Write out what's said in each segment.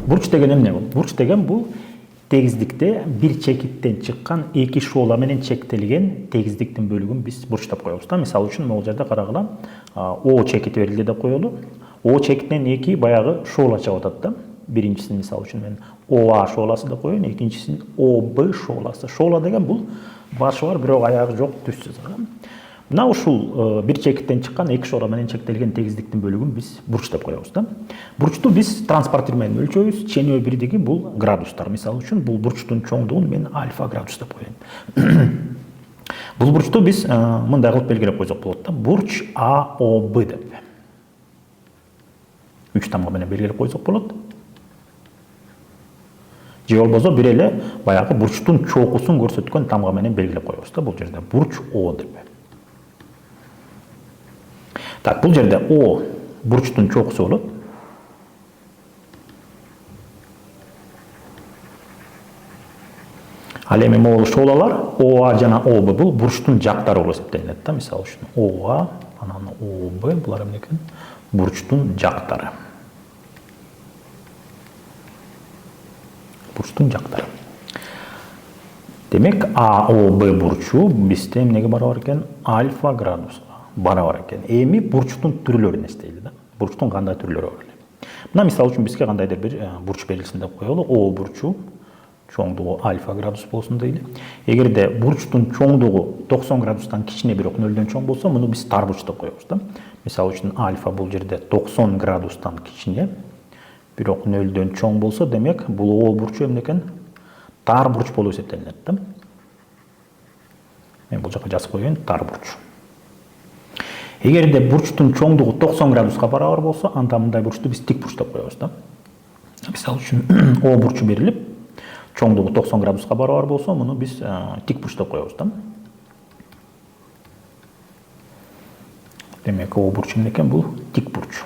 Бурч деген эмне бул? Бурч деген бул тегиздикте бир чекиттен чыккан эки шоола менен чектелген тегиздиктин бөлүгүн биз бурч деп коебуз да. Мисалы үчүн могул жерде карагыла, О чекити берилди деп коелу. О чекитинен эки баягы шоола чыгып атат да. Биринчисин мисалы үчүн мен ОА шооласы деп коеюн, экинчисин ОБ шооласы. Шоола деген бул башы бар, бирок аягы жок түссүз. Мына ушул бир чекиттен чыккан эки шоола менен чектелген тегиздиктин бөлүгүн биз бурч деп коебуз да. Бурчту биз транспортир менен өлчөйбүз. Ченөө бирдиги бул градустар. Мисалы үчүн бул бурчтун чоңдугун мен альфа градус деп коеюн. Бул бурчту биз мындай кылып белгилеп койсок болот да. Бурч АОБ деп. 3 тамга менен белгилеп койсок болот. Же болбосо бир эле баягы бурчтун чокусун көрсөткөн тамга менен белгилеп коебуз да. Бул жерде бурч О деп. Так, бул жерде О бурчтун чокусу болот. Ал эми могул шоолалар ОА жана ОБ бул бурчтун жактары болуп эсептелинет да. Мисалы үчүн ОА, анан ОБ булар эмне экен? Бурчтун жактары. Бурчтун жактары. Демек, АОБ бурчу бизде эмнеге барабар экен? Альфа градуска барабар экен. Эми бурчтун түрлөрүн эстейли да. Бурчтун кандай түрлөрү бар? Мына мисалы үчүн бизге кандайдыр бир бурч берилсин деп коелу. О бурчу чоңдугу альфа градус болсун дейли. Эгерде бурчтун чоңдугу 90 градустан кичине бирок 0дөн чоң болсо, муну биз тар бурч деп коебуз да. Мисалы үчүн альфа бул жерде 90 градустан кичине бирок 0дөн чоң болсо, демек бул О бурчу эмне экен? Тар бурч болуп эсептелинет да. Мен бул жака жазып коеюн, тар бурч. Эгерде бурчтун чоңдугу 90 градуска барабар болсо, анда мындай бурчту биз тик бурч деп коебуз да. Мисалы үчүн О бурчу берилип, чоңдугу 90 градуска барабар болсо, муну биз тик бурч деп коебуз да. Демек, О бурчу эмне экен? Бул тик бурч.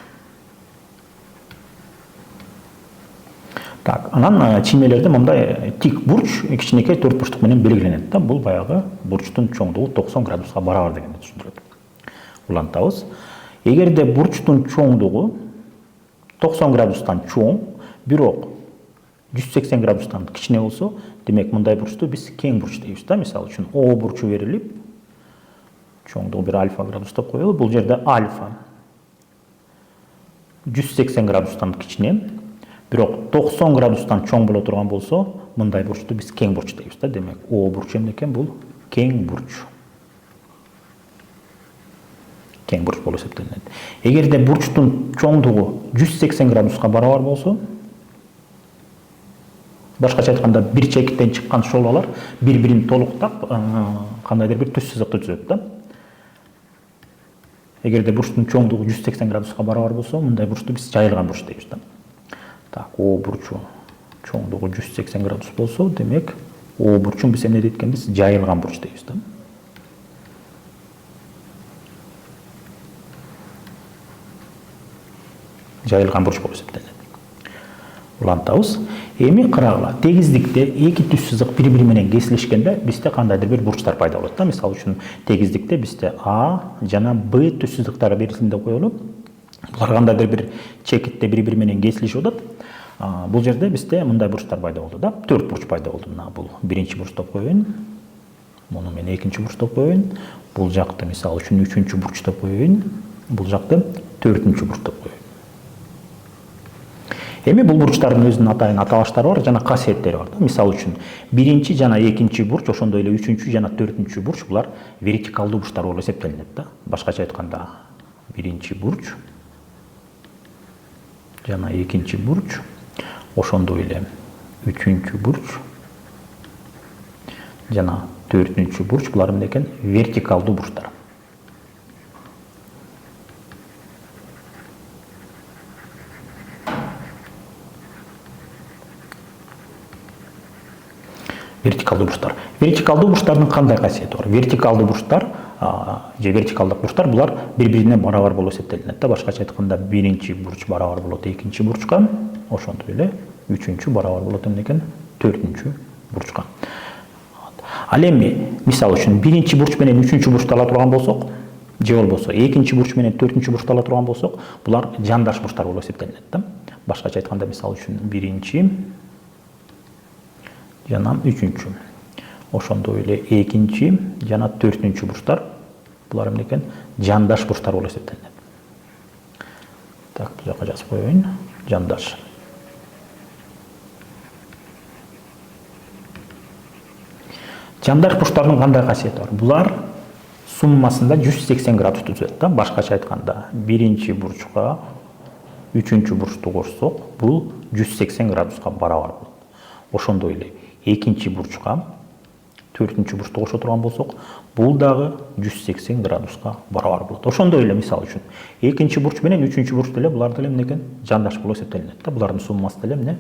Так, анан чиймелерде мындай тик бурч кичинекей төрт бурчтук менен белгиленет да. Бул баягы бурчтун чоңдугу 90 градуска барабар дегенди түшүндүрөт. Улантабыз. Эгерде бурчтун чоңдугу 90 градустан чоң, бирок 180 градустан кичине болсо, демек мындай бурчту биз кең бурч дейбиз да. Мисалы үчүн О бурчу берилип, чоңдугу бир альфа градус деп коелу. Бул жерде альфа 180 градустан кичине, бирок 90 градустан чоң боло турган болсо, мындай бурчту биз кең бурч дейбиз да. Демек, О бурчу эмне экен? Бул кең бурч. Кең бурч болуп эсептелинет. Эгерде бурчтун чоңдугу 180 градуска барабар болсо, башкача айтканда бир чекиттен чыккан шоолалар бири-бирин толуктап, кандайдыр бир түз сызыкты түзөт да. Эгерде бурчтун чоңдугу 180 градуска барабар болсо, мындай бурчту биз жайылган бурч дейбиз да. Так, О бурчу чоңдугу 180 градус болсо, демек О бурчун биз эмне дейт экенбиз? Жайылган бурч дейбиз да. Жайылган бурч болуп эсептелет. Улантабыз. Эми карагыла, тегиздикте эки түз сызык бири-бири менен кесилишкенде бизде кандайдыр бир бурчтар пайда болот да. Мисалы үчүн тегиздикте бизде А жана Б түз сызыктары берилсин деп коелу. Булар кандайдыр бир чекитте бири-бири менен кесилишип атат. Бул жерде бизде мындай бурчтар пайда болду да. 4 бурч пайда болду. Мына бул биринчи бурч деп коеюн. Муну мен экинчи бурч деп коеюн. Бул жакты мисалы үчүн үчүнчү бурч деп коеюн. Бул жакты төртүнчү бурч деп коеюн. Эми бул бурчтардын өзүнүн атайын аталыштары бар жана касиеттери бар да. Мисалы үчүн биринчи жана экинчи бурч, ошондой эле үчүнчү жана төртүнчү бурч булар вертикалдуу бурчтар болуп эсептелинет да. Башкача айтканда биринчи бурч жана экинчи бурч, ошондой эле үчүнчү бурч жана төртүнчү бурч булар эмне экен? Вертикалдуу бурчтар. Вертикалдуу бурчтар. Вертикалдуу бурчтардын кандай касиети бар? Вертикалдуу бурчтар же вертикалдык бурчтар булар бири-бирине барабар болуп эсептелинет да. Башкача айтканда биринчи бурч барабар болот экинчи бурчка, ошондой эле үчүнчү барабар болот эмне экен? Төртүнчү бурчка. Ал эми мисалы үчүн биринчи бурч менен үчүнчү бурчту ала турган болсок, же болбосо экинчи бурч менен төртүнчү бурчту ала турган болсок, булар жандаш бурчтар болуп эсептелинет да. Башкача айтканда, мисалы үчүн биринчи жана үчүнчү. Ошондой эле экинчи жана төртүнчү бурчтар булар эмне экен? Жандаш бурчтар болуп эсептелет. Так, бул жака жазып коеюн. Жандаш. Жандаш бурчтардын кандай касиети бар? Булар суммасында 180 градус түзөт да. Башкача айтканда, биринчи бурчка үчүнчү бурчту кошсок, бул 180 градуска барабар болот. Ошондой эле экинчи бурчка төртүнчү бурчту кошо турган болсок, бул дагы 180 градуска барабар болот. Ошондой эле мисалы үчүн экинчи бурч менен үчүнчү бурч деле булар деле эмне экен? Жандаш болуп эсептелинет да. Булардын суммасы деле эмне?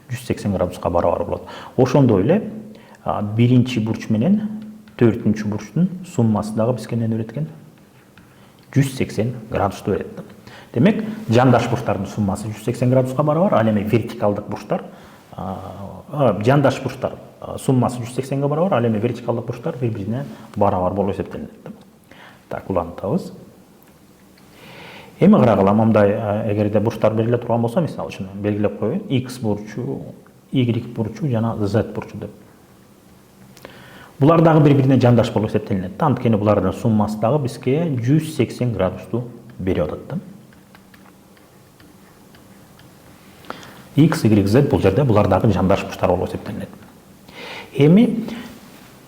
180 градуска барабар болот. Ошондой эле биринчи бурч менен төртүнчү бурчтун суммасы дагы бизге эмнени берет экен? 180 градусту берет. Демек, жандаш бурчтардын суммасы 180 градуска барабар, ал эми вертикалдык бурчтар, жандаш бурчтар суммасы 180-ге барабар, ал эми вертикалдык бурчтар бири-бирине барабар болуп эсептелинет. Так, улантабыз. Эми карагыла, мындай эгерде бурчтар бериле турган болсо, мисалы үчүн белгилеп коеюн, x бурчу, y бурчу жана z бурчу деп. Булар дагы бири-бирине жандаш болуп эсептелинет. Анткени булардын суммасы дагы бизге 180 градусту берип атат. X, Y, Z бул жерде булар дагы жандаш бурчтар болуп эсептелинет. Эми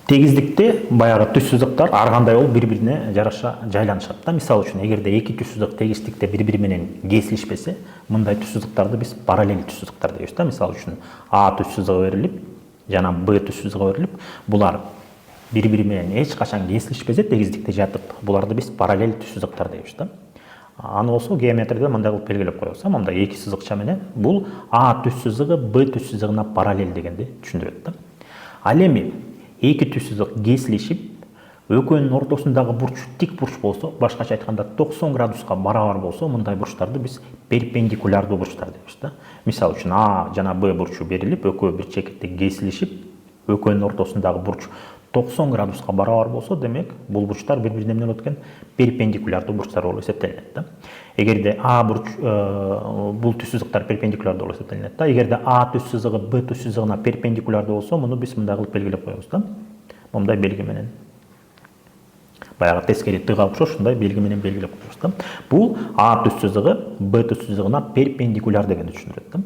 тегиздикте баягы түз сызыктар ар кандай болуп бири-бирине жараша жайланышат да. Мисалы үчүн, эгерде эки түз сызык тегиздикте бири-бири менен кесилишпесе, мындай түз сызыктарды биз параллель түз сызыктар дейбиз да. Мисалы үчүн, А түз сызыгы берилип, жана Б түз сызыгы берилип, булар бири-бири менен эч качан кесилишпесе, тегиздикте жатып, буларды биз параллель түз сызыктар дейбиз да. Аны болсо геометрияда мындай кылып белгилеп коебуз. Мындай эки сызыкча менен бул А түз сызыгы Б түз сызыгына параллель дегенди түшүндүрөт да. Ал эми эки түз сызык кесилишип, экөөнүн ортосундагы бурч тик бурч болсо, башкача айтканда 90 градуска барабар болсо, мындай бурчтарды биз перпендикулярдуу бурчтар дейбиз да. Мисалы үчүн А жана Б бурчу берилип, экөө бир чекитте кесилишип, экөөнүн ортосундагы бурч 90 градуска барабар болсо, демек бул бурчтар бири-бирине эмне болот экен? Перпендикулярдуу бурчтар болуп эсептелинет да. Эгерде А бурч бул түз сызыктар перпендикулярдуу болуп эсептелинет да. Эгерде А түз сызыгы Б түз сызыгына перпендикулярдуу болсо, муну биз мындай кылып белгилеп коебуз да. Мындай белги менен. Баягы тескери тыга окшош, ушундай белги менен белгилеп коебуз да. Бул А түз сызыгы Б түз сызыгына перпендикуляр дегенди түшүндүрөт да.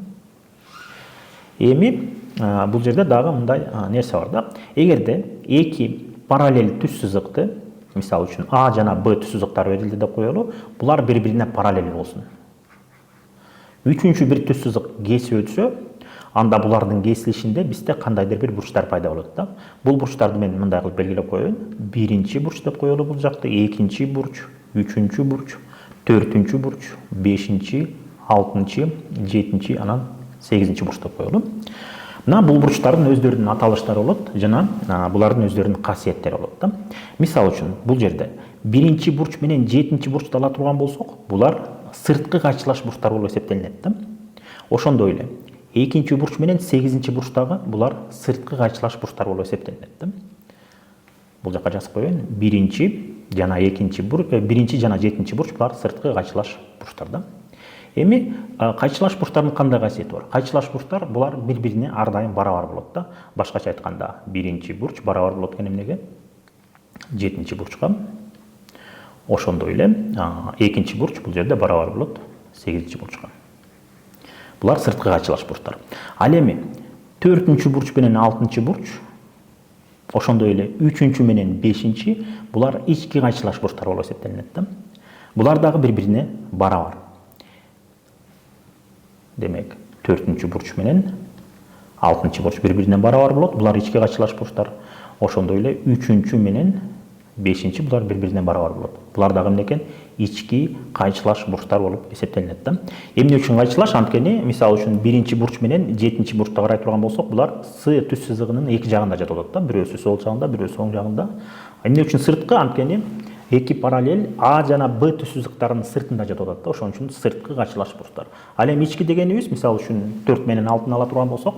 Эми бул жерде дагы мындай нерсе бар да. Эгерде эки параллель түз сызыкты, мисалы үчүн А жана Б түз сызыктары берилди деп коелу, булар бири-бирине параллель болсун. Үчүнчү бир түз сызык кесип өтсө, анда булардын кесилишинде бизде кандайдыр бир бурчтар пайда болот да. Бул бурчтарды мен мындай кылып белгилеп коеюн. Биринчи бурч деп коелу бул жакты, экинчи бурч, үчүнчү бурч, төртүнчү бурч, бешинчи, алтынчы, жетинчи, анан 8-чи бурч деп коелу. Мына бул бурчтардын өздөрүнүн аталыштары болот жана булардын өздөрүнүн касиеттери болот да. Мисалы үчүн, бул жерде биринчи бурч менен 7-чи бурчту ала турган болсок, булар сырткы кайчылаш бурчтар болуп эсептелинет да. Ошондой эле экинчи бурч менен 8-чи бурчтагы булар сырткы кайчылаш бурчтар болуп эсептелинет да. Бул жака жазып коеюн. Биринчи жана 7-чи бурч булар сырткы кайчылаш бурчтар да. Эми кайчылаш бурчтардын кандай касиети бар? Кайчылаш бурчтар булар бири-бирине ар дайым барабар болот да. Башкача айтканда, биринчи бурч барабар болот экен эмнеге? 7-чи бурчка. Ошондой эле экинчи бурч бул жерде барабар болот 8-чи бурчка. Булар сырткы кайчылаш бурчтар. Ал эми 4-чү бурч менен 6-чы бурч, ошондой эле 3-чү менен 5-чи булар ички кайчылаш бурчтар болуп эсептелинет да. Булар дагы бири-бирине барабар. Демек, 4-чү бурч менен 6-чы бурч бири-бирине барабар болот. Булар ички кайчылаш бурчтар. Ошондой эле 3-чү менен 5-чи булар бири-бирине барабар болот. Булар дагы эмне экен? Ички кайчылаш бурчтар болуп эсептелинет да. Эмне үчүн кайчылаш? Анткени, мисалы үчүн 1-чи бурч менен 7-чи бурчты карай турган болсок, булар С түз сызыгынын эки жагында жатып атат да. Бирөөсү сол жагында, бирөөсү оң жагында. Эмне үчүн сырткы? Анткени эки параллель А жана Б түз сызыктарынын сыртында жатып атат да. Ошон үчүн сырткы кайчылаш бурчтар. Ал эми ички дегенибиз, мисалы үчүн 4 менен 6-ны ала турган болсок,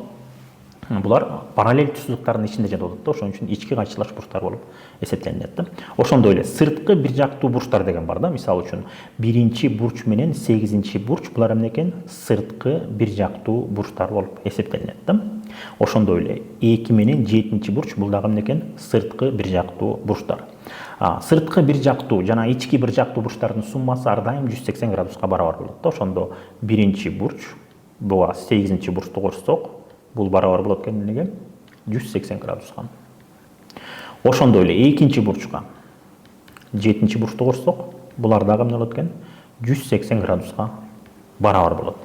Булар параллель түзүлүктөрдүн ичинде жатып атат да, ошон үчүн ички кайчылаш бурчтар болуп эсептелинет да. Ошондой эле сырткы бир жактуу бурчтар деген бар да. Мисалы үчүн 1-бурч менен 8-бурч булар эмне экен? Сырткы бир жактуу бурчтар болуп эсептелинет да. Ошондой эле 2 менен 7-бурч бул дагы эмне экен? Сырткы бир жактуу бурчтар. Сырткы бир жактуу жана ички бир жактуу бурчтардын суммасы ар дайым 180 градуска барабар болот да. Ошондо 1-бурч буга 8-бурчту кошсок, бул барабар болот экен эмнеге? 180 градуска. Ошондой эле 2-бурчка 7-бурчту кошсок, булар дагы эмне болот экен? 180 градуска барабар болот.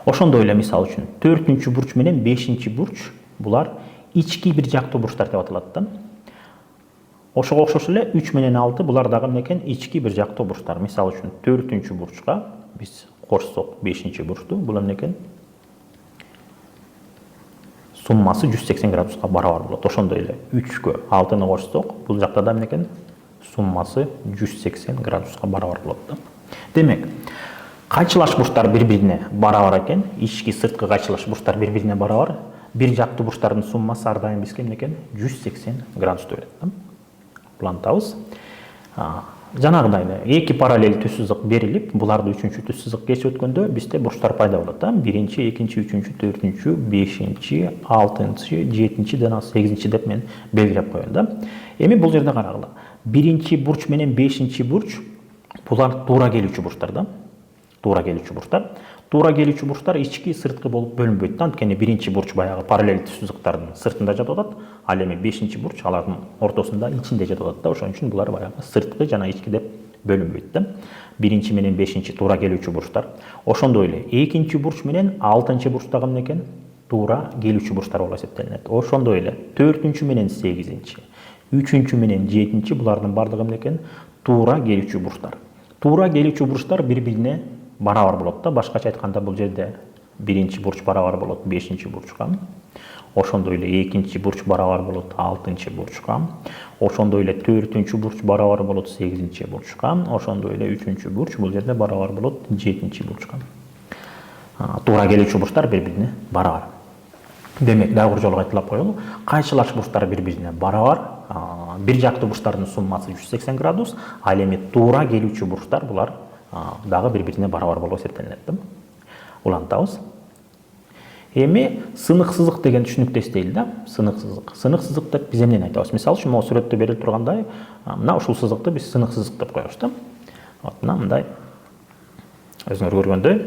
Ошондой эле мисалы үчүн 4-бурч менен 5-бурч булар ички бир жактуу бурчтар деп аталат да. Ошого окшош эле 3 менен 6 булар дагы эмне экен? Ички бир жактуу бурчтар. Мисалы үчүн 4-бурчка биз кошсок 5-бурчту, бул эмне экен? Суммасы 180 градуска барабар болот. Ошондой эле 3кө 6-ны кошсок, бул жакта да эмне экен? Суммасы 180 градуска барабар болот да. Демек, кайчылаш бурчтар бири-бирине барабар экен, ички сырткы кайчылаш бурчтар бири-бирине барабар, бир жактуу бурчтардын суммасы ар дайым бизге эмне экен? 180 градусту берет да. Улантабыз. Жанагыдай эле эки параллель түз сызык берилип, буларды үчүнчү түз сызык кесип өткөндө бизде бурчтар пайда болот да. 1-чи, 2-чи, 3-чү, 4-чү, 5-чи, 6-чы, 7-чи, жана 8-чи деп мен белгилеп коём да. Эми бул жерде карагыла. 1-бурч менен 5-бурч булар туура келүүчү бурчтар да. Туура келүүчү бурчтар. Туура келүүчү бурчтар ички сырткы болуп бөлүнбөйт да. Анткени 1-бурч баягы параллель түз сызыктардын сыртында жатып атат, ал эми 5-бурч алардын ортосунда ичинде жатып атат да. Ошон үчүн булар баягы сырткы жана ички деп бөлүнбөйт да. 1-чи менен 5-чи туура келүүчү бурчтар. Ошондой эле 2-бурч менен 6-бурч дагы эмне экен? Туура келүүчү бурчтар болуп эсептелинет. Ошондой эле 4-чү менен 8-чи, 3-чү менен 7-чи булардын бардыгы эмне экен? Туура келүүчү бурчтар. Туура келүүчү бурчтар бири-бирине барабар болот да. Башкача айтканда бул жерде 1-бурч барабар болот 5-бурчка. Ошондой эле 2-бурч барабар болот 6-бурчка. Ошондой эле 4-бурч барабар болот 8-бурчка. Ошондой эле 3-бурч бул жерде барабар болот 7-бурчка. Туура келүүчү бурчтар бири-бирине барабар. Демек, дагы бир жолу кайталап коелу. Кайчылаш бурчтар бири-бирине барабар. Бир жактуу бурчтардын суммасы 180 градус, ал эми туура келүүчү бурчтар булар дагы бири-бирине барабар болуп эсептелинет да. Улантабыз. Эми сынык сызык деген түшүнүктү эстейли да. Сынык сызык. Сынык сызык деп биз эмнени айтабыз? Мисалы үчүн, могу сүрөттө берилип тургандай, мына ушул сызыкты биз сынык сызык деп коебуз да. Вот мына мындай өзүңөр көргөндөй,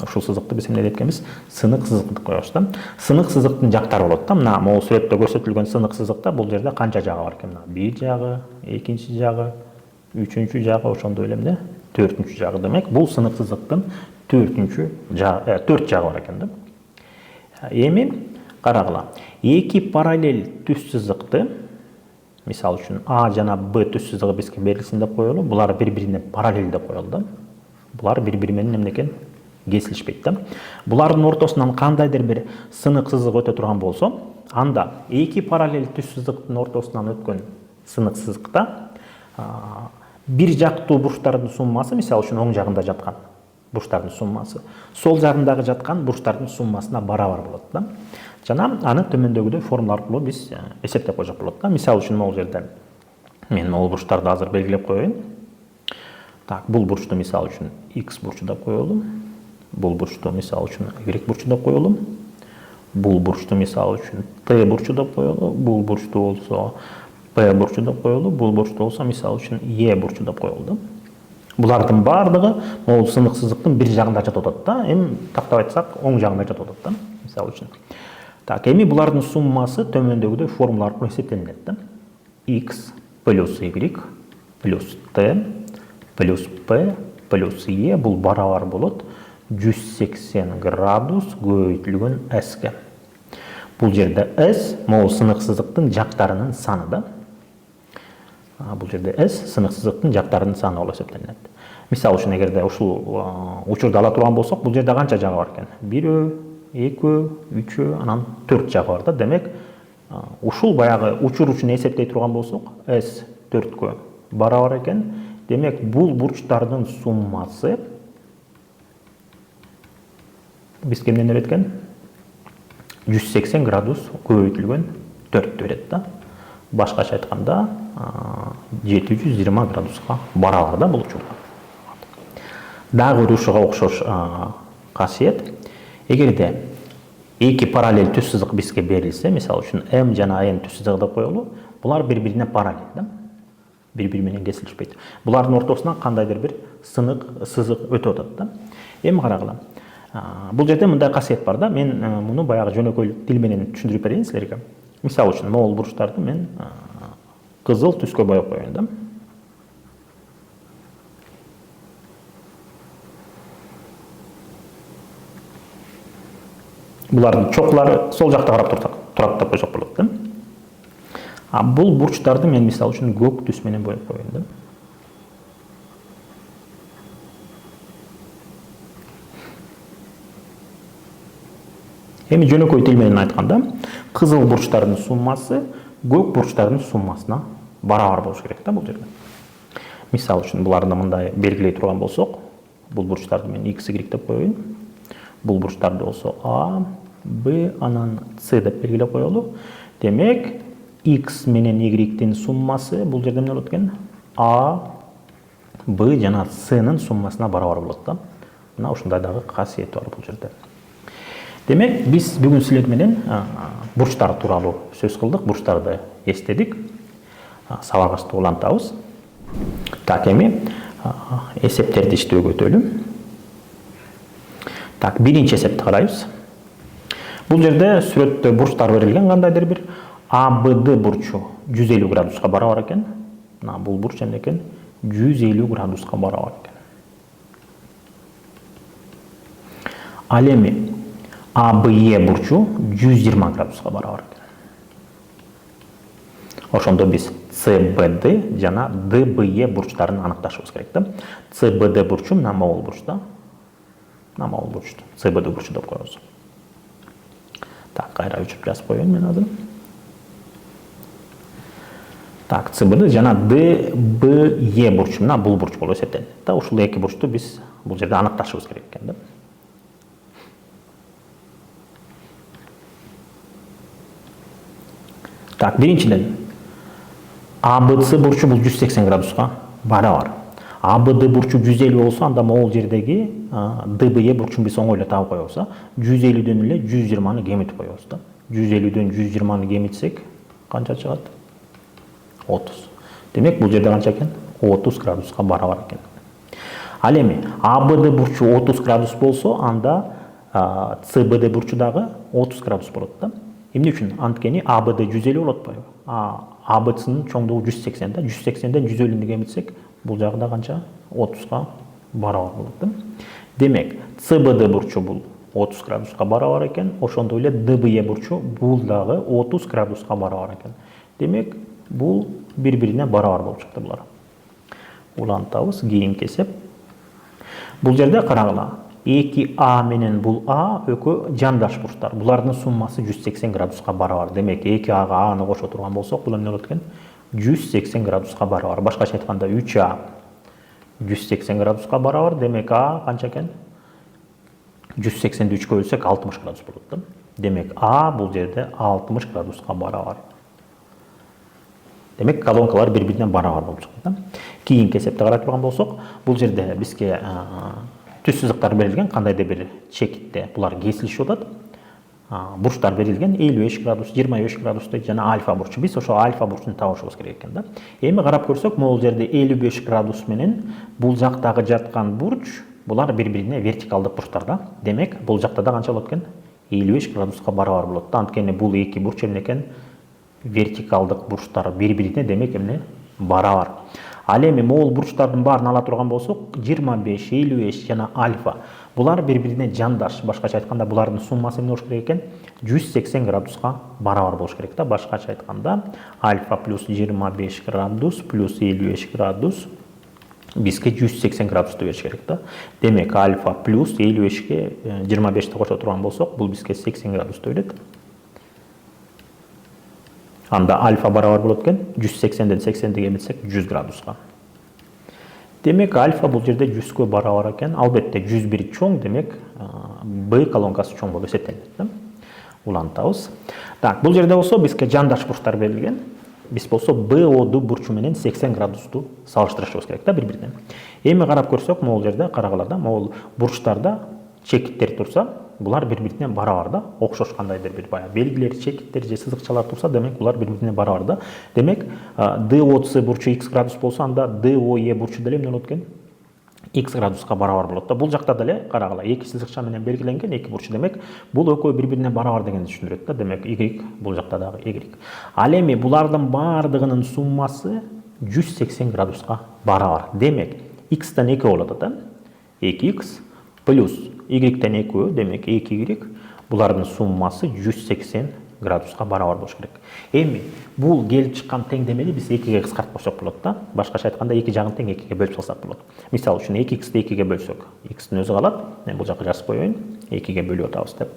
ушул сызыкты биз эмне деп экенбиз? Сынык сызык деп коебуз да. Сынык сызыктын жактары болот да. Мына могу сүрөттө көрсөтүлгөн сынык сызыкта бул жерде канча жагы бар экен? Мына бир жагы, экинчи жагы, үчүнчү жагы, ошондой эле эмне? 4-чү жагы. Демек, бул сынык сызыктын 4-чү жагы, 4 жагы бар экен да. Эми карагыла. Эки параллель түз сызыкты, мисалы үчүн А жана Б түз сызыгы бизге берилсин деп коелу. Булар бири-бирине параллель деп коелу да. Булар бири-бири менен эмне экен? Кесилишпейт да. Булардын ортосунан кандайдыр бир сынык сызык өтө турган болсо, анда эки параллель түз сызыктын ортосунан өткөн сынык сызыкта бир жактуу бурчтардын суммасы, мисалы үчүн оң жагында жаткан бурчтардын суммасы, сол жагындагы жаткан бурчтардын суммасына барабар болот да. Жана аны төмөндөгүдөй формула аркылуу биз эсептеп койсок болот да. Мисалы үчүн могу жерде мен могу бурчтарды азыр белгилеп коеюн. Так, бул бурчту мисалы үчүн x бурчу деп коелу. Бул бурчту мисалы үчүн y бурчу деп коелу. Бул бурчту мисалы үчүн t бурчу деп коелу. Бул бурчту болсо p бурчу деп коелу. Бул бурчту болсо мисалы үчүн e бурчу деп коелу да. Булардын бардыгы могу сынык сызыктын бир жагында жатып атат да. Эми тактап айтсак, оң жагында жатып атат да, мисалы үчүн. Так, эми булардын суммасы төмөндөгүдөй формула аркылуу эсептелинет да. x плюс y плюс t плюс p плюс e бул барабар болот 180 градус көбөйтүлгөн s-ке. Бул жерде s могу сынык сызыктын жактарынын саны да. Бул жерде s сынык сызыктын жактарынын саны болуп эсептелинет. Мисалы үчүн, эгерде ушул учурду ала турган болсок, бул жерде канча жагы бар экен? 1, 2, 3, анан 4 жагы бар да. Демек, ушул баягы учур үчүн эсептей турган болсок, s 4кө барабар экен. Демек, бул бурчтардын суммасы бизге эмнени берет экен? 180 градус көбейтілген 4 береді да. Башкача айтканда 720 градуска барабар да бул учурда. Дагы ушуга окшош касиет. Эгерде эки параллель түз сызык бизге берилсе, мисалы үчүн М жана N түз сызыгы деп коелу, булар бири-бирине параллель да. Бири-бири менен кесилишпейт. Булардын ортосунан кандайдыр бир сызык өтүп атат да. Эми карагыла. Бул жерде мындай касиет бар да. Мен муну баягы жөнөкөй тил менен түшүндүрүп берейин силерге. Мисалы үчүн могул бурчтарды мен кызыл түскө боеп коеюн да. Булардын чокулары сол жакта карап турат деп койсок болот да. Бул бурчтарды мен мисалы үчүн көк түс менен боеп коеюн да. Эми жөнөкөй тил менен айтканда, кызыл бурчтардын суммасы көк бурчтардын суммасына барабар болуш керек да бул жерде. Мисалы үчүн буларды мындай белгилей турган болсок, бул бурчтарды мен X, Y деп коеюн. Бул бурчтарды болсо А, Б, анан С деп белгилеп коелу. Демек, X менен Y-тин суммасы бул жерде эмне болот экен? А, Б жана S'нын суммасына барабар болот да. Мына ушундай дагы касиети бар бул жерде. Демек, биз бүгүн силер менен бурчтар тууралуу сөз кылдык, бурчтарды эстедик. Сабагыбызды улантабыз. Так, эми эсептерди иштөөгө өтөлү. Так, биринчи эсепти карайбыз. Бул жерде сүрөттө бурчтар берилген, кандайдыр бир АБД бурчу 150 градуска барабар экен. Мына бул бурч эмне экен? 150 градуска барабар экен. Ал эми АБЕ бурчу 120 градуска барабар экен. Ошондо биз CBD жана DBE бурчтарын аныкташыбыз керек да. CBD бурчу мына могул бурч да. Мына могул бурчту CBD бурчу деп коебуз. Так, кайра өчүп жазып коеюн мен азыр. Так, CBD жана DBE бурчу мына бул бурч болуп эсептелет да. Ушул эки бурчту биз бул жерде аныкташыбыз керек экен да. Так, биринчиден АБЦ бурчу бул 180 градуска барабар. АБД бурчу 150 болсо, анда могул жердеги ДБЕ бурчун биз оңойло таап коебуз. 150дөн эле 120ны кемитип коебуз да. 150дөн 120ны кемитсек канча чыгат? 30. Демек, бул жерде канча экен? 30 градуска барабар экен. Ал эми АБД бурчу 30 градус болсо, анда CBD бурчу дагы 30 градус болот да. Эмне үчүн? Анткени АБД 150 болот отпойбу? АБЦнын чоңдугу 180 да. 180ден 150ны кемитсек, бул жагы да канча? 30га барабар болот да. Демек, CBD бурчу бул 30 градуска барабар экен, ошондой эле DBE бурчу бул дагы 30 градуска барабар экен. Демек, бул бири-бирине барабар болуп чыкты булар. Улантабыз, кийинки эсеп. Бул жерде карагыла. 2А менен бул А экөө жандаш бурчтар. Булардын суммасы 180 градуска барабар. Демек, 2Ага Аны кошо турган болсок, бул эмне болот экен? 180 градуска барабар. Башкача айтканда 3А 180 градуска барабар. Демек, А канча экен? 180ди 3кө бөлсөк 60 градус болот да. Демек, А бул жерде 60 градуска барабар. Демек, колонкалар бири-бирине барабар болуп чыкты да. Кийинки эсепти карап турган болсок, бул жерде бизге түз сызыктар берилген, кандайдыр бир чекитте булар кесилишип атат. Бурчтар берилген 55 градус, 25 градустай жана альфа бурчу. Биз ошо альфа бурчун табышыбыз керек экен да. Эми карап көрсөк, могул жерде 55 градус менен бул жактагы жаткан бурч, булар бири-бирине вертикалдык бурчтар да. Демек, бул жакта да канча болот экен? 55 градуска барабар болот да. Анткени бул эки бурч эмне экен? Вертикалдык бурчтар бири-бирине, демек эмне? Барабар. Ал эми могул бурчтардын баарын ала турган болсок, 25, 55 жана альфа. Булар бири-бирине жандаш. Башкача айтканда, булардын суммасы эмне болуш керек экен? 180 градуска барабар болуш керек да. Башкача айтканда, альфа плюс 25 градус плюс 55 градус бизге 180 градусты бериш керек да. Демек, альфа плюс 55ке 25ти кошо турган болсок, бул бизге 80 градусты берет. Анда альфа барабар болот экен, 180ден 80ди кемитсек 100 градуска. Демек, альфа бул жерде 100кө барабар экен. Албетте 101 чоң, демек Б колонкасы чоң болуп эсептелет да. улантабыз. Так, бул жерде болсо бизге жандаш бурчтар берилген. Биз болсо БО бурчу менен 80 градусту салыштырышыбыз керек да бири-бирине. Эми карап көрсөк, могул жерде карагаларда могул бурчтарда чекиттер турса, булар бири-бирине барабар да, окшош кандай бир баягы белгилер, чекиттер же сызыкчалар турса, демек булар бири-бирине барабар да. Демек, ДОЦ бурчу x градус болсо, анда ДОЕ бурчу деле эмне болот экен? X градуска барабар болот да. Бул жакта деле карагыла эки сызыкча менен белгиленген эки бурчу, демек бул экөө бири-бирине барабар дегенди түшүндүрөт да. Демек y бул жакта дагы y. Ал эми булардын баардыгынын суммасы 180 градуска барабар. Демек x'тен 2 болот да. 2x плюс y-тен 2, демек 2y, булардын суммасы 180 градуска барабар болуш керек. Эми бул келип чыккан теңдемени биз 2ге кыскартпасак болот да. Башкача айтканда эки жагын тең 2ге бөлүп салсак болот. Мисалы үчүн 2x'ти 2ге бөлсөк, x'тин өзү калат. Мен бул жака жазып коеюн. 2ге бөлүп атабыз деп.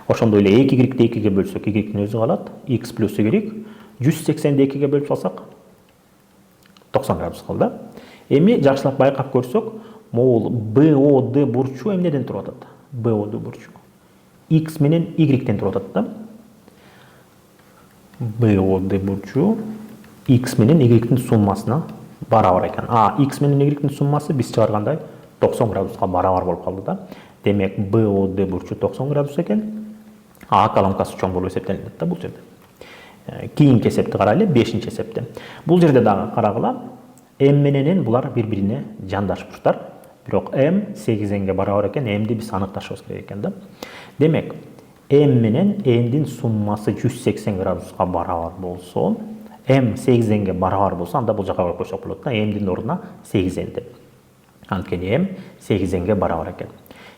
Ошондой эле 2y-ти 2ге бөлсөк, y-тин өзү калат. x плюс y 180-ди 2ге бөлүп салсак 90 градус калды. Эми жакшылап байкап көрсөк, могул BOD бурчу эмнеден туруп атат? BOD бурчу x менен y-тен туруп атат да. BOD бурчу x менен y-тин суммасына барабар экен. X менен y-тин суммасы биз чыгаргандай 90 градуска барабар болуп калды да. Демек BOD бурчу 90 градус экен. Колонкасы чоң болуп эсептелинет да бул жерде. Кийинки эсепти карайлы, 5-чи эсепти. Бул жерде дагы карагыла, m менен n булар бири-бирине жандаш бурчтар. Бирок m 8-ге барабар экен, m'ди биз аныкташыбыз керек экен да. Демек, m менен n'дин суммасы 180 градуска барабар болсо, m 8-ге барабар болсо, анда бул жака коюп койсок болот да, m'дин ордуна 8n деп. Анткени m 8-ге барабар экен.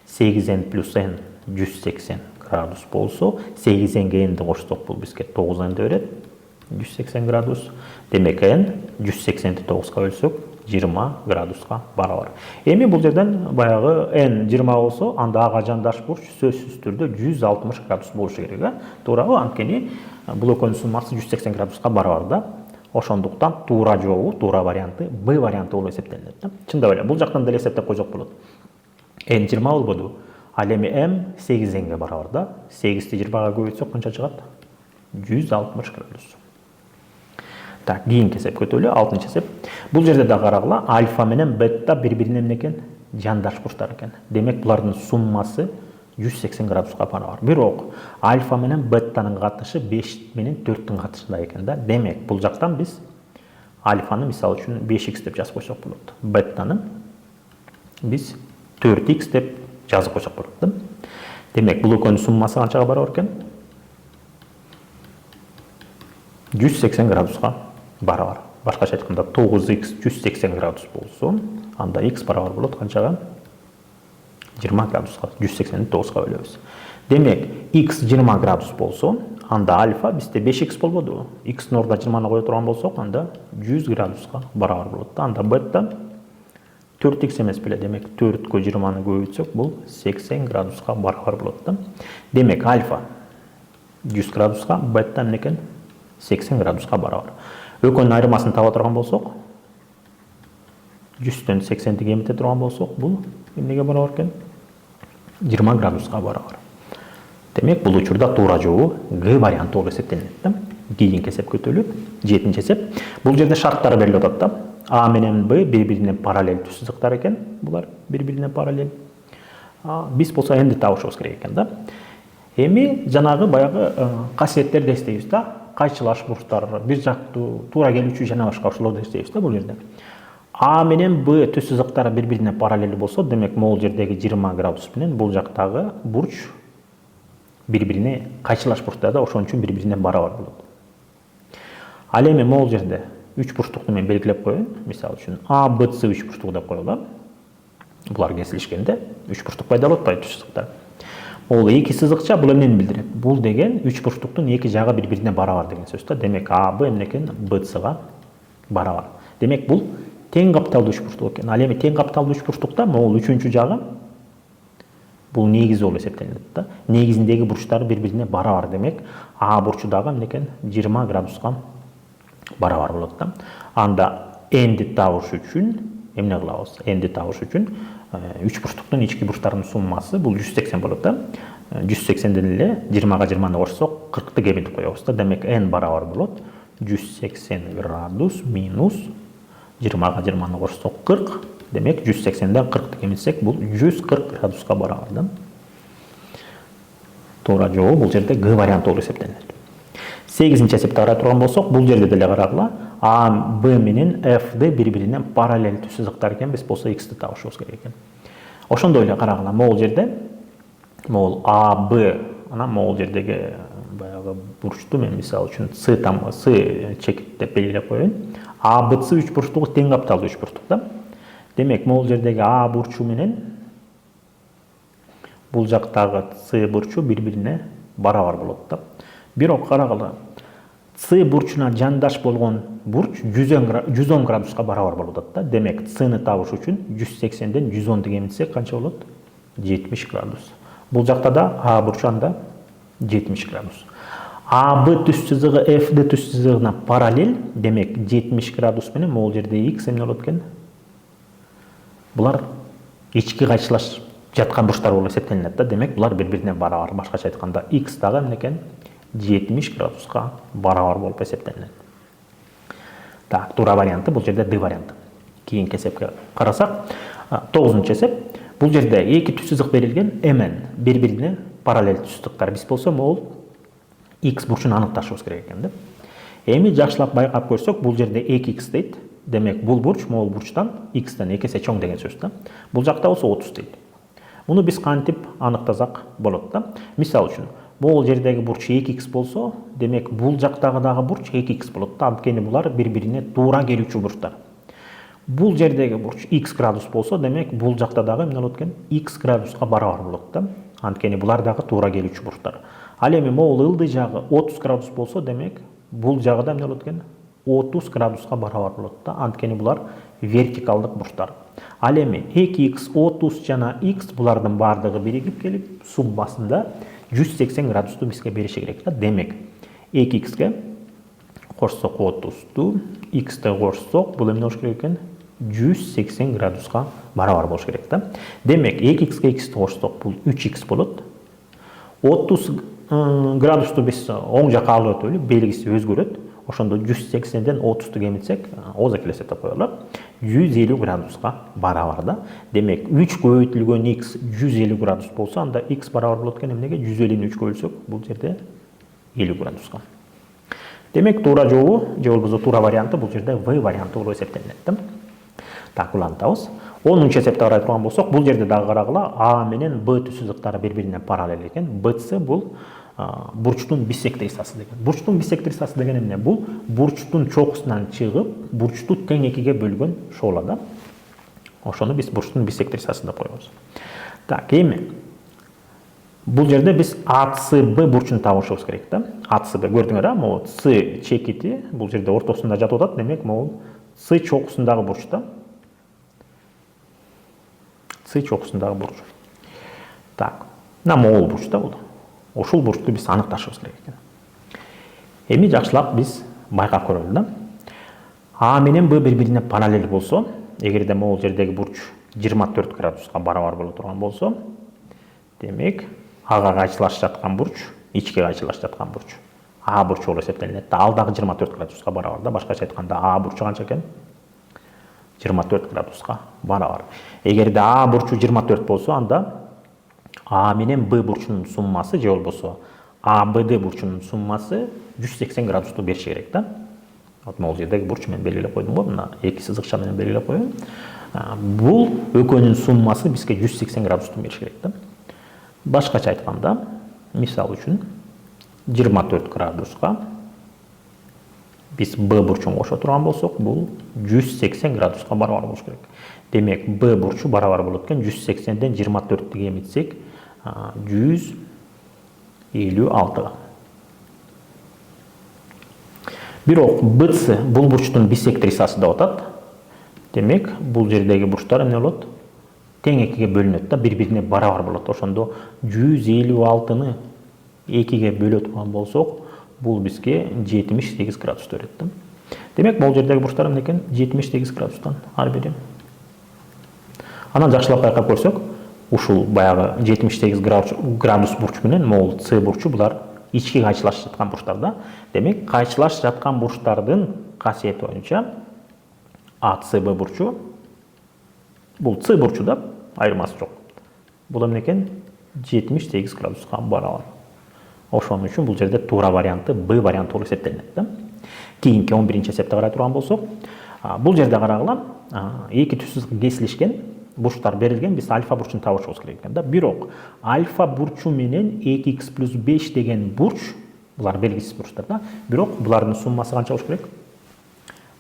8n плюс n 180 градус болсо, 8n'ге n'ди кошсок бул бизге 9n'ди берет. 180 градус. Демек n 180-ти 9га бөлсөк 20 градуска барабар. Эми бул жерден баягы n 20 болсо, анда ага жандаш бурч сөзсүз түрдө 160 градус болушу керек, туурабы? Анткени бул экөөнүн суммасы 180 градуска барабар да. Ошондуктан туура жообу, туура варианты Б варианты болуп эсептелинет да. Чындап эле бул жактан деле эсептеп койсок болот. n 20 болбоду. Ал эми m 8-ге барабар да. 8-ти 20га көбөйтсөк канча чыгат? 160 градус. Так, кийинки эсеп көтөлү, 6-чы эсеп. Бул жерде да карагыла, альфа менен бета бири-бирине эмне экен? Жандаш бурчтар экен. Демек, булардын суммасы 180 градуска барабар. Бирок альфа менен бетанын катышы 5 менен 4түн катышында экен да. Демек, бул жактан биз альфаны мисалы үчүн 5x деп жазып койсок болот. Бетаны биз 4x деп жазып койсок болот да. Демек, бул экөөнүн суммасы канчага барабар экен? 180 градуска барабар. Башкача айтканда 9x 180 градус болсо, анда x барабар болот канчага? 20 градуска, 180-ти 9га бөлөбүз. Демек, x 20 градус болсо, анда альфа бизде 5x болбоду. X-тин ордуна 20-ны кое турган болсок, анда 100 градуска барабар болот. Анда бета 4x эмес беле. Демек, 4кө 20-ны көбөйтсөк, бул 80 градуска барабар болот да. Демек, альфа 100 градуска, бета эмне экен? 80 градуска барабар. Экөөнүн айырмасын таба турган болсок, 100төн 80-ти кемите турган болсок, бул эмнеге барабар экен? 20 градуска барабар. Демек, бул учурда туура жообу Г варианты болуп эсептелинет да. Кийинки эсеп көтөлүп, 7-чи эсеп. Бул жерде шарттары берилип атат да. А менен Б бири-бирине параллелдүү сызыктар экен. Булар бири-бирине параллель. Биз болсо энди табышыбыз керек экен да. Эми жанагы баягы касиеттерди эстейбиз да. Кайчылаш бурчтар, бир жактуу, туура келүүчү жана башка ошолорду эстейбиз да бул жерде. А менен Б түз сызыктары бири-бирине параллель болсо, демек могул жердеги 20 градус менен бул жактагы бурч бири-бирине кайчылаш бурчтар да, ошон үчүн бири-бирине барабар болот. Ал эми могул жерде 3 бурчтукту мен белгилеп коеюн. Мисалы үчүн А, Б, С 3 бурчтук деп коелу. Булар кесилишкенде 3 бурчтук пайда болот да, түз сызыктар. Ол эки сызыкча бул эмнени билдирет? Бул деген 3 бурчтуктун эки жагы бири-бирине барабар деген сөз да. Демек, А, Б эмне экен? Б, Сга барабар. Демек, бул тең капталдуу 3 бурчтук экен. Ал эми тең капталдуу 3 бурчтукта могул 3-чү жагы бул негиз болуп эсептелинет да. Негизиндеги бурчтар бири-бирине барабар. Демек, А бурчу дагы эмне экен? 20 градуска барабар болот да. Анда n'ди табыш үчүн эмне кылабыз? N'ди табыш үчүн 3 бурчтуктун ички бурчтарынын суммасы бул 180 болот да. 180'den эле 20га 20-ны кошсок 40-ты кемитип коебуз да. Демек n барабар болот. 180 градус минус 20га 20-ны кошсок 40. Демек 180'ден 40-ты кемитсек бул 140 градуска барабар да. Туура жообу бул жерде Г варианты болуп эсептелет. 8-нчи эсепти карай турган болсок, бул жерде деле карагыла. А, Б менен F'ди бири-бирине параллелдүү сызыктар экен, биз болсо X'ти табышыбыз керек экен. Ошондой эле карагыла. Могул жерде могул А, Б, анан могул жердеги баягы бурчту мен мисалы үчүн С чекит деп белгилеп коеюн. А, Б, С үч бурчтугу тең капталдуу үч бурчтук да. Демек могул жердеги А бурчу менен бул жактагы С бурчу бири-бирине барабар болот да. Бирок карагыла. С бурчуна жандаш болгон бурч 110 градуска барабар болуп атат да. Демек Сны табыш үчүн 180ден 110ду кемитсек канча болот? 70 градус. Бул жакта да А бурчу анда 70 градус. А, Б түз сызыгы F ди түз сызыгына параллель. Демек 70 градус менен могул жерде X эмне болот экен? Булар ички кайчылаш жаткан бурчтар болуп эсептелинет да. Демек булар бири-бирине барабар. Башкача айтканда X дагы эмне экен? 70 градуска барабар болуп эсептелинет. Так, туура варианты бул жерде Д варианты. Кийинки эсепке карасак, 9-нчы эсеп. Бул жерде эки түз сызык берилген, MN бири-бирине параллель түз сызыктар. Биз болсо могул X бурчун аныкташыбыз керек экен да. Эми жакшылап байкап көрсөк, бул жерде 2x дейт. Демек бул бурч могул бурчтан X'тен 2 эсе чоң деген сөз да. Бул жакта болсо 30 дейт. Муну биз кантип аныктасак болот да. Мисалы үчүн, могул жердеги бурч 2x болсо, демек бул жактагы дагы бурч 2x болот да. Анткени булар бири-бирине туура келүүчү бурчтар. Бул жердеги бурч x градус болсо, демек бул жакта дагы эмне болот экен? X градуска барабар болот да. Анткени булар дагы туура келүүчү бурчтар. Ал эми могул ылдый жагы 30 градус болсо, демек бул жагы да эмне болот экен? 30 градуска барабар болот да. Анткени булар вертикалдык бурчтар. Ал эми 2x, 30 жана x булардын бардыгы биригип келип, суммасында 180 градусту бизге бериши керек да. Демек 2x'ге кошсок 30'ту, x'те кошсок бул эмне болуш керек экен? 180 градуска барабар болуш керек да. Демек 2x'ге x'ти кошсок бул 3x болот. 30 градусту биз оң жакка алып өтөлү, белгиси өзгөрөт. Ошондо 180ден 30'ту кемитсек, ооз экелесет деп коелу. 150 градуска барабар да. Демек 3 көбөйтүлгөн x 150 градус болсо, анда x барабар болот экен эмнеге? 150-ни 3 бөлсөк, бул жерде 50 градуска. Демек туура жообу, же болбосо туура варианты бул жерде В варианты болуп эсептелинет да. Так, улантабыз. 10-нчы эсепти карай турган болсок, бул жерде дагы карагыла. А менен Б түз сызыктары бири-бирине параллель экен. BC бул бурчтун биссектрисасы деген. Бурчтун биссектрисасы деген эмне? Бул бурчтун чокусунан чыгып, бурчту тең экиге бөлгөн шоула да. Ошону биз бурчтун биссектрисасы деп коебуз. Так, эми бул жерде биз АЦБ бурчун табышыбыз керек да. АЦБ көрдүңөр, могу С чекити бул жерде ортосунда жатып атат. Демек, могу С чокусундагы бурч да. С чокусундагы бурч. Так, могул бурч да бул. Ошол бурчту биз аныкташыбыз керек экен. Эми жакшылап биз байкап көрөлү да. А менен Б бири-бирине параллель болсо, эгерде могул жердеги бурч 24 градуска барабар боло турган болсо, демек Ага кайчылашып жаткан бурч, ичке кайчылашып жаткан бурч А бурчу болуп эсептелинет да. Ал дагы 24 градуска барабар да. Башкача айтканда А бурчу канча экен? 24 градуска барабар. Эгерде А бурчу 24 болсо, анда А менен Б бурчунун суммасы, же болбосо А БД бурчунун суммасы 180 градусту бериши керек да. Вот могул жердеги бурч мен белгилеп койдум го, мына эки сызыкча менен белгилеп коеюн. Бул экөөнүн суммасы бизге 180 градусту бериши керек да. Башкача айтканда, мисал үчүн 24 градуска биз Б бурчун кошо турган болсок, бул 180 градуска барабар болуш керек. Демек, Б бурчу барабар болот экен 180ден 24-тү кемитсек, 156. Бирок BC бул бурчтун биссектрисасы деп атат. Демек, бул жердеги бурчтар эмне болот? Тең экиге бөлүнөт да, бири-бирине барабар болот. Ошондо 156-ны 2-ге бөлө турган болсок, бул бизге 78 градус берет да. Демек, бул жердеги бурчтар эмне экен? 78 градустан ар бири. Анан жакшылап байкап көрсөк, ушул баягы 78 градус бурч менен могул С бурчу булар ички кайчылашып жаткан бурчтар да. Демек, кайчылашып жаткан бурчтардын касиети боюнча АЦБ бурчу бул С бурчу да, айырмасы жок. Бул эмне экен? 78 градуска барабар. Ошон үчүн бул жерде туура варианты Б варианты болуп эсептелинет да. Кийинки 11-чи эсепте карай турган болсок, бул жерде карагыла, эки түшсүз кесилишкен бурчтар берилген, биз альфа бурчун табышыбыз керек экен да. Бирок альфа бурчу менен 2х плюс 5 деген бурч, булар белгисиз бурчтар да. Бирок булардын суммасы канча болуш керек?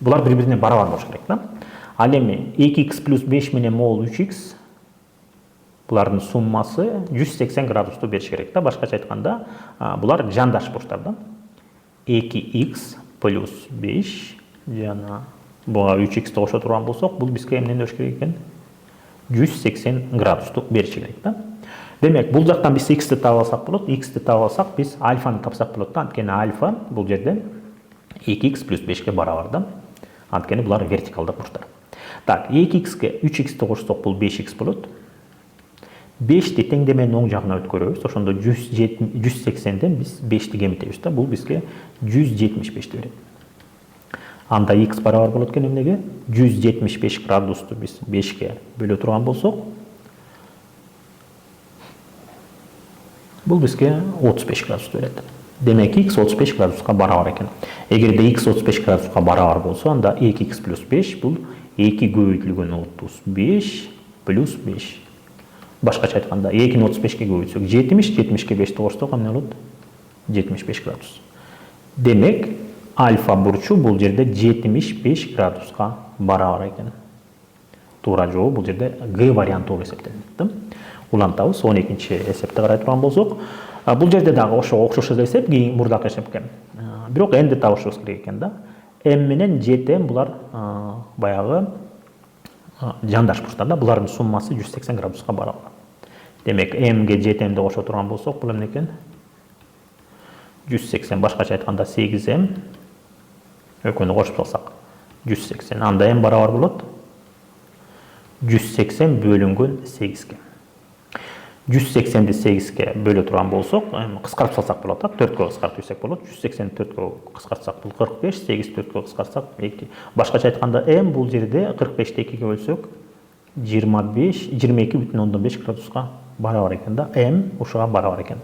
Булар бири-бирине барабар болуш керек да. Ал эми 2х плюс 5 менен могул 3х, булардын суммасы 180 градусту бериш керек да. Башкача айтканда, булар жандаш бурчтар да. 2х плюс 5 жана буга 3х кошо турган болсок, бул бизге эмнени бериш керек экен? 180 градусту бериш керек да. Демек, бул жактан биз x'ти таап алсак болот, x'ти таап алсак биз альфаны тапсак болот да. Анткени альфа бул жерде 2х плюс 5ке барабар да. Анткени булар вертикалдык бурчтар. Так, 2x'ке 3x'ти кошсок бул 5х болот. 5ти теңдеменин оң жагына өткөрөбүз. Ошондо 180ден биз 5ти кемитебиз да. Бул бизге 175 берет. Анда x барабар болот экен эмнеге? 175 градусту биз 5ке бөлө турган болсок, бул бизге 35 градус берет. Демек, x 35 градуска барабар экен. Эгерде x 35 градуска барабар болсо, анда 2х плюс 5 бул 2 көбөйтүлгөн 35 плюс 5. Башкача айтканда, 2-ни 35ке көбөйтсөк 70, 70ке 5ти кошсок эмне болот? 75 градус. Демек, альфа бурчу бул жерде 75 градуска барабар экен. Туура жообу бул жерде Г варианты болуп эсептелинет. Улантабыз 12-чи эсепте карай турган болсок, бул жерде дагы ошого окшош эле эсеп, кийин мурдакы эсепке. Бирок энди табышыбыз керек экен да. М менен ЖТ булар баягы жандаш бурчтар да. Булардын суммасы 180 градуска барабар. Демек, М'ге ЖТМди кошо турган болсок, бул эмне экен? 180, башкача айтканда 8М экөөнү кошуп салсак 180. Анда М барабар болот 180 бөлүнгөн 8ке. 180ди 8ке бөлө турган болсок, кыскартып салсак болот да. 4кө кыскартып ийсек болот. 180 4кө кыскартсак бул 45, 8 4кө кыскартсак 2. Башкача айтканда М бул жерде 45ти 2ге бөлсөк 22,5 градуска барабар экен да. М ушуга барабар экен.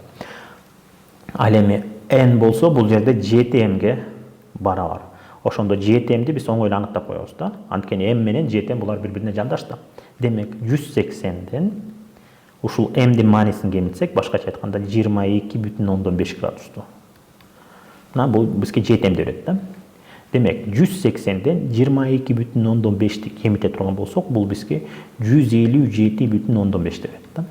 Ал эми N болсо бул жерде JTM'ге барабар. Ошондо JTM'ди биз оңой эле аныктап коебуз да. Анткени M менен JTM булар бири-бирине жандаш да. Демек, 180ден ушул M'дин маанисин кемитсек, башкача айтканда 22,5 градусту. Мына бул бизге JTM'ди берет да. Демек, 180ден 22,5ти кемите турган болсок, бул бизге 157,5 берет да.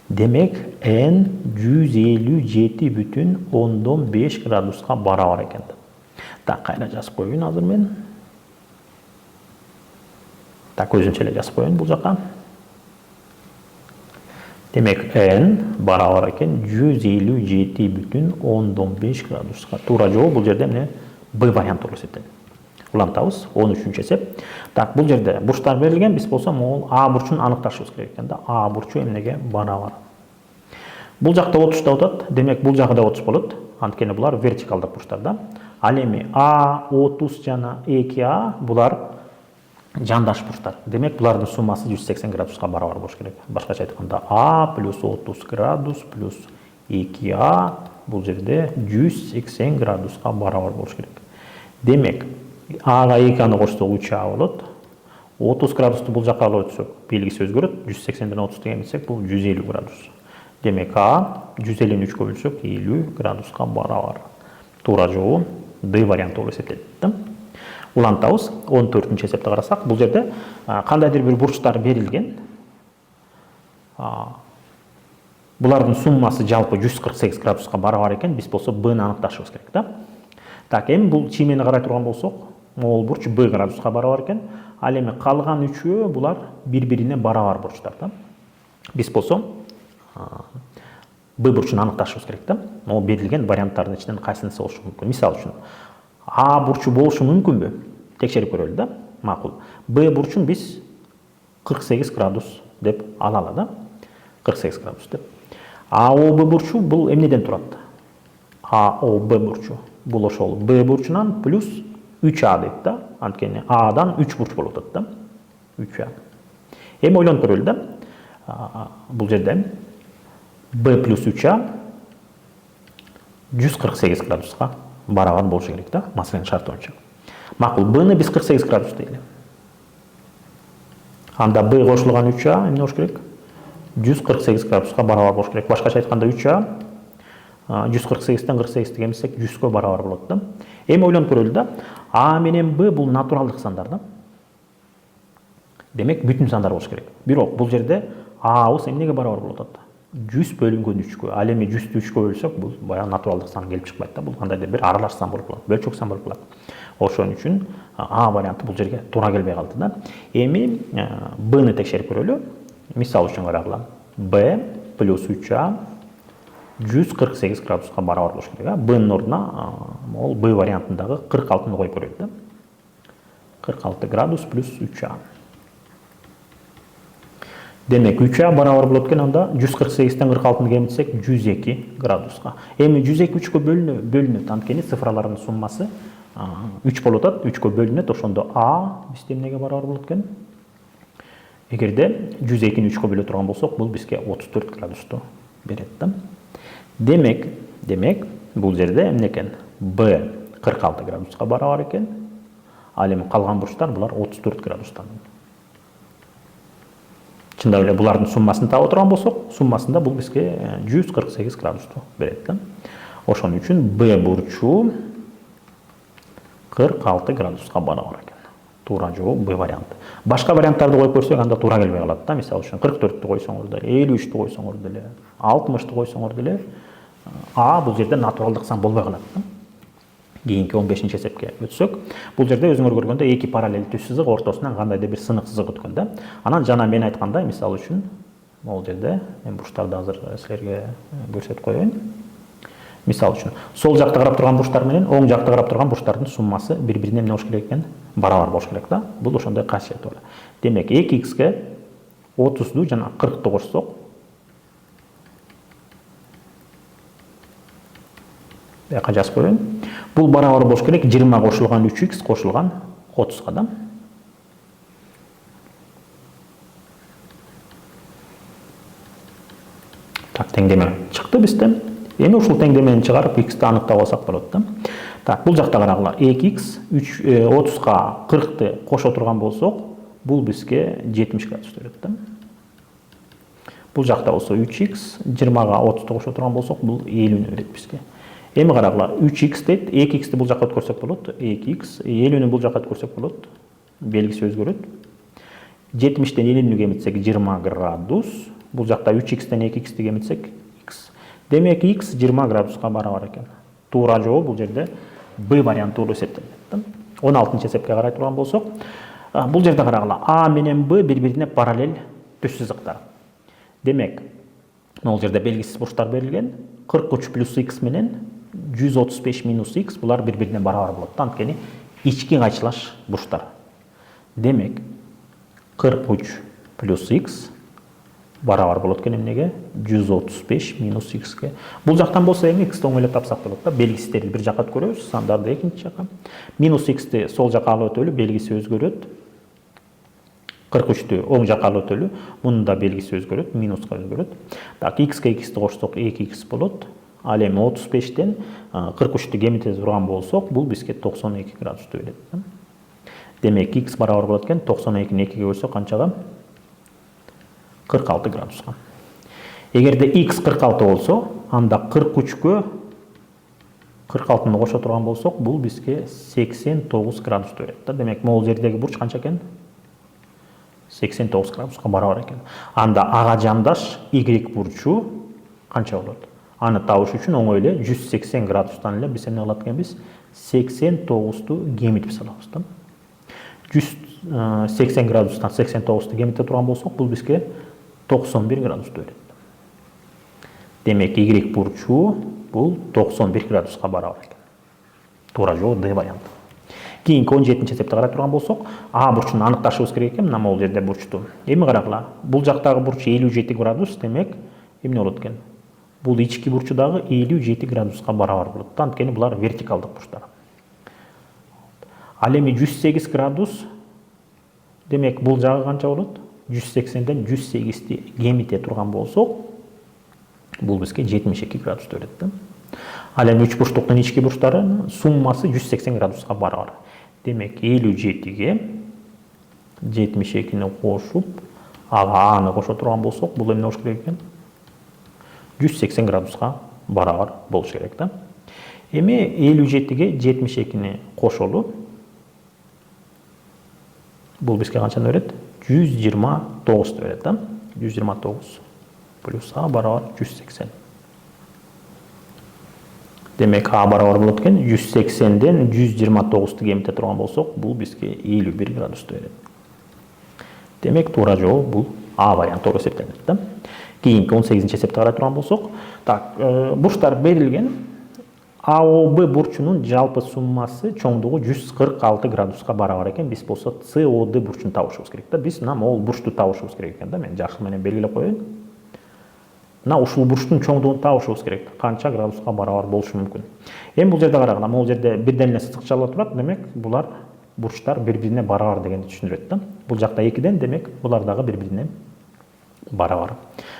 Демек, N 157,5 градуска барабар экен. Так, кайра жазып коеюн азыр мен. Так, өзүнчө эле жазып коеюн бул жака. Демек, N барабар экен 157,5 градуска. Туура жообу бул жерде эмне? Б варианты болуп эсептелет. Улантабыз 13-чү эсеп. Так, бул жерде бурчтар берилген, биз болсо могул А бурчун аныкташыбыз керек экен да. А бурчу эмнеге барабар? Бул жакта 30 атат. Демек, бул жагы да 30 болот. Анткени булар вертикалдык бурчтар да. Ал эми А 30 жана 2А булар жандаш бурчтар. Демек, булардын суммасы 180 градуска барабар болуш керек. Башкача айтканда А плюс 30 градус плюс 2А бул жерде 180 градуска барабар болуш керек. Демек, Ага 2аны кошсок 3А болот. 30 градусту бул жакка алып өтсөк, белгиси өзгөрөт. 180ден 30 кемитсек, бул 150 градус. Демек, А 150-ни 3кө бөлсөк 50 градуска барабар. Туура жообу Д варианты болуп эсептелет. Улантабыз 14-чү эсепти карасак, бул жерде кандайдыр бир бурчтар берилген. Булардын суммасы жалпы 148 градуска барабар экен, биз болсо Б'ны аныкташыбыз керек да. Так, эми бул чиймени карай турган болсок, могул бурч Б градуска барабар экен. Ал эми калган үчөө булар бири-бирине барабар бурчтар да. Биз болсо Б бурчун аныкташыбыз керек да. Могу берилген варианттардын ичинен кайсынысы болушу мүмкүн? Мисалы үчүн, А бурчу болушу мүмкүнбү? Текшерип көрөлү да. Макул. Б бурчун биз 48 градус деп алалы да. 48 градус деп. АОБ бурчу бул эмнеден турат? АОБ бурчу бул ошол Б бурчунан плюс 3А дейт да. Анткени Адан 3 бурч болуп атат да. 3А. Эми ойлонуп көрөлү да. Бул жерде B плюс 3А 148 градуска барабар болушу керек да, Маслен шарты боюнча. Макул, Б'ны биз 48 градус дейли. Анда B кошулган 3А эмне болуш керек? 148 градуска барабар болуш керек. Башкача айтканда 3А 148-тен 48-ти кемитсек 100-кө барабар болот да. Эми ойлонуп көрөлү да. А менен Б бул натуралдык сандар да. Демек бүтүн сандар болуш керек. Бирок бул жерде A'быз эмнеге барабар болуп атат? 100 бөлүнгөн 3-кө. Ал эми 100-тү 3-кө бөлсөк, бул баягы натуралдык сан келип чыкпайт да. Бул кандайдыр бир аралаш сан болуп калат, бөлчөк сан болуп калат. Ошон үчүн А варианты бул жерге туура келбей калды да. Эми Б'ны текшерип көрөлү. Мисал үчүн карагыла. B плюс 3А 148 градуска барабар болуш керек. Б'нын ордуна могул Б вариантындагы 46-ны коюп көрөлү да. 46 градус плюс 3А. Демек 3А барабар болот экен, анда 148-тен 46-ны кемитсек 102 градуска. Эми 102 3-кө бөлүнөт, анткени цифралардын суммасы 3 болуп атат, 3-кө бөлүнөт. Ошондо А бизде эмнеге барабар болот экен? Эгерде 102-ни 3-кө бөлө турган болсок, бул бизге 34 градусту берет да. Демек бул жерде эмне экен? Б 46 градуска барабар экен. Ал эми калган бурчтар булар 34 градустан. Чындап эле булардын суммасын таба турган болсок, суммасында бул бизге 148 градусту берет да. Ошон үчүн Б бурчу 46 градуска барабар экен. Туура жооп Б варианты. Башка варианттарды коюп көрсөк, анда туура келбей калат да. Мисалы үчүн 44-тү койсоңор деле, 53-тү койсоңор деле, 60-ты койсоңор деле, А бул жерде натуралдык сан болбой калат да. Кийинки 15-чи эсепке өтсөк, бул жерде өзүңөр көргөндөй эки параллель түз сызык ортосунан кандайдыр бир сынык сызык өткөн да. Анан жана мен айткандай, мисалы үчүн могул жерде мен бурчтарды азыр силерге көрсөтүп коеюн. Мисалы үчүн сол жакта карап турган бурчтар менен оң жакта карап турган бурчтардын суммасы бири-бирине эмне болуш керек экен? Барабар болуш керек да. Бул ошондой касиети бар. Демек 2x'ке 30ду жана 40-ты кошсок, бияка жазып коеюн. Бул барабар болуш керек 20 кошулган 3x кошулган 30га да. Так, теңдеме чыкты бизде. Эми ушул теңдемени чыгарып x'ти аныктап алсак болот да. Так, бул жакта карагыла. 2x 30га 40-ты кошо турган болсок, бул бизге 70 градус берет да. Бул жакта болсо 3x 20га 30-ты кошо турган болсок, бул 50-нү берет бизге. Эми карагыла, 3x дейт, 2x'ти бул жакка өткөрсөк болот, 2x, 50-нү бул жакка өткөрсөк болот, белгиси өзгөрөт. 70-тен 50-нү кемитсек 20 градус, бул жакта 3x'тен 2x'ти кемитсек x. Демек x 20 градуска барабар экен. Туура жооп бул жерде Б варианты болуп эсептелет. 16-чы эсепке карай турган болсок, бул жерде карагыла, А менен Б бири-бирине параллель түз сызыктар. Демек, могул жерде белгисиз бурчтар берилген, 43 плюс x менен 135 минус x булар бири-бирине барабар болот. Анткени ички кайчылаш бурчтар. Демек, 43 плюс x барабар болот экен эмнеге? 135 минус x'ке. Бул жактан болсо эми x'ти оңойлоп тапсак болот да. Белгистерди бир жакка өткөрөбүз, сандарды экинчи жакка. Минус x'ти сол жакка алып өтөлү, белгиси өзгөрөт. 43-тү оң жакка алып өтөлү, мунун да белгиси өзгөрөт, минуска өзгөрөт. Так, x'ке x'ти кошсок 2x болот. Ал эми 35-тен 43-тү кемите турган болсок, бул бизге 92 градусту берет. Демек, x барабар болот экен, 92-ни 2-ге бөлсөк канчага? 46 градуска. Эгерде x 46 болсо, анда 43-кө 46-ны кошо турган болсок, бул бизге 89 градусту берет. Демек, могул жердеги бурч канча экен? 89 градуска барабар экен. Анда ага жандаш y бурчу канча болот? Аны табыш үчүн оңой эле 180 градустан эле биз эмне кылат экенбиз? 89-ту кемитип салабыз да. 180 градустан 89-ту кемите турган болсок, бул бизге 91 градусту берет. Демек, y бурчу бул 91 градуска барабар экен. Туура жооп Д варианты. Кийинки 17 эсепти карай турган болсок, А бурчун аныкташыбыз керек экен. Мына могул жерде бурчту. Эми карагыла. Бул жактагы бурч 57 градус, демек эмне болот экен? Бул ички бурчу дагы 57 градуска барабар болот. Анткени булар вертикалдык бурчтар. Ал эми 108 градус, демек бул жагы канча болот? 180ден 108ти кемите турган болсок, бул бизге 72 градус берет да. Ал эми үч бурчтуктун ички бурчтарынын суммасы 180 градуска барабар. Демек 57ге 72-ни кошуп, ага аны кошо турган болсок, бул эмне болуш керек экен? 180 градуска барабар болуш керек да. Эми 57ге 72-ни кошолу. Бул бизге канчаны берет? 129 берет да. 129 плюс А барабар 180. Демек А барабар болот экен 180ден 129-ты кемите турган болсок, бул бизге 51 градус берет. Демек туура жооп бул А варианты туура эсептелет да. Кийинки 18-чи эсепти карай турган болсок, так, бурчтар берилген. АОБ бурчунун жалпы суммасы чоңдугу 146 градуска барабар экен. Биз болсо СОД бурчун табышыбыз керек да. Биз мына могул бурчту табышыбыз керек экен да. Мен жакшы менен белгилеп коеюн. Мына ушул бурчтун чоңдугун табышыбыз керек. Канча градуска барабар болушу мүмкүн. Эми бул жерде карагыла, могул жерде бирден эле сызыкчалар турат. Демек булар бурчтар бири-бирине барабар дегенди түшүндүрөт да. Бул жакта 2ден, демек булар дагы бири-бирине барабар.